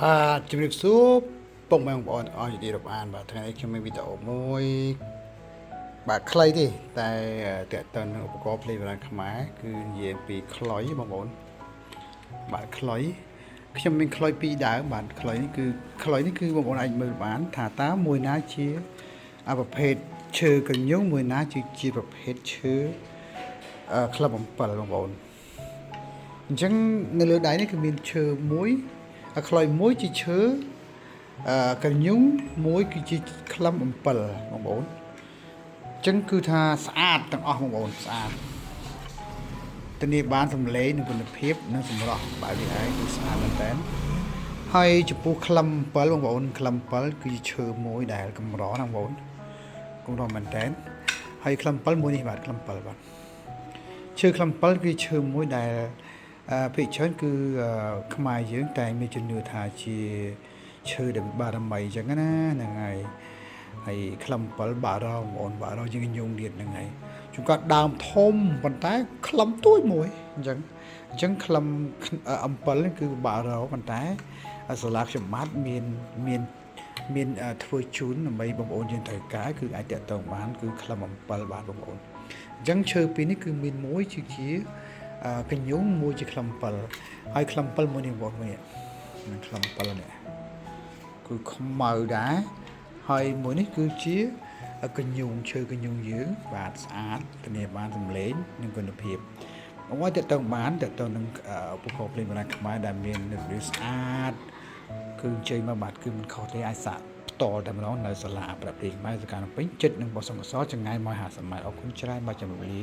បាទជំរាបសួរពុកម៉ែបងប្អូនអស់ជាទីរាប់អានបាទថ្ងៃនេះខ្ញុំមានវីដេអូមួយបាទខ្លីទេតែតើតើនឹងឧបករណ៍ភ្លេងបុរាណខ្មែរគឺនិយាយពីខ្លុយបងប្អូនបាទខ្លុយខ្ញុំមានខ្លុយពីរដើមបាទខ្លុយនេះគឺបងប្អូនអាចមើលបានថាតើមួយណាជាប្រភេទឈើកញ្ញូងមួយណាជាប្រភេទឈើក្លឹបអំពិលបងប្អូនអញ្ចឹងនៅលើដៃនេះគឺមានឈើមួយខ្លុយមួយជាឈើកញ្ញូងមួយគឺជាក្លឹមអំពិលបងប្អូនអញ្ចឹងគឺថាស្អាតទាំងអស់បងប្អូនស្អាតធានាបានសម្លេងនិងគុណភាពនិងសម្រស់បែបនេះឯងគឺស្អាតមែនតើហើយចំពោះក្លឹមអំពិលបងប្អូនក្លឹមអំពិលគឺជាឈើមួយដែលកម្រណាបងប្អូនកម្រមែនតើហើយក្លឹមអំពិលមួយនេះបាទក្លឹមអំពិលបាទឈើក្លឹមអំពិលគឺឈើមួយដែលភាគច្រើនគឺខ្មែរយើងតែមានជំនឿថាជាឈើដែលបារមីអញ្ចឹងណាហ្នឹងហើយក្លឹមអំពិលបារោបងប្អូនបារោយើងញងទៀតហ្នឹងហើយជួនកាត់ដើមធំប៉ុន្តែក្លឹមទួយមួយអញ្ចឹងក្លឹមអំពិលនេះគឺបារោប៉ុន្តែសាលាខ្ញុំបាទមានធ្វើជូនដើម្បីបងប្អូនយើងត្រូវការគឺអាចតាក់ទងបានគឺក្លឹមអំពិលបាទបងប្អូនអញ្ចឹងឈើពីរនេះគឺមានមួយជាកញ្ញូងមួយជាក្លឹមអំពិលហើយក្លឹមអំពិលមួយនេះបងប្អូននេះក្លឹមអំពិលនេះគឺខ្មៅដែរហើយមួយនេះគឺជាកញ្ញូងឈើកញ្ញូងយើងបាទស្អាតធានាបានសម្លេងនិងគុណភាពបងប្អូនតាក់ទងនឹងឧបករណ៍ភ្លេងបុរាណខ្មែរដែលមានរបៀបស្អាតគឺជ័យមកបាទគឺមិនខុសទេអាចសាកផ្ទាល់តែម្ដងនៅសាលាប្រពៃខ្មែរសកាភ្នំពេញចិត្តនឹងបោះសង្កសចង្ងាយ150ម៉ែត្រអរគុណច្រើនបាទជម្រាបលា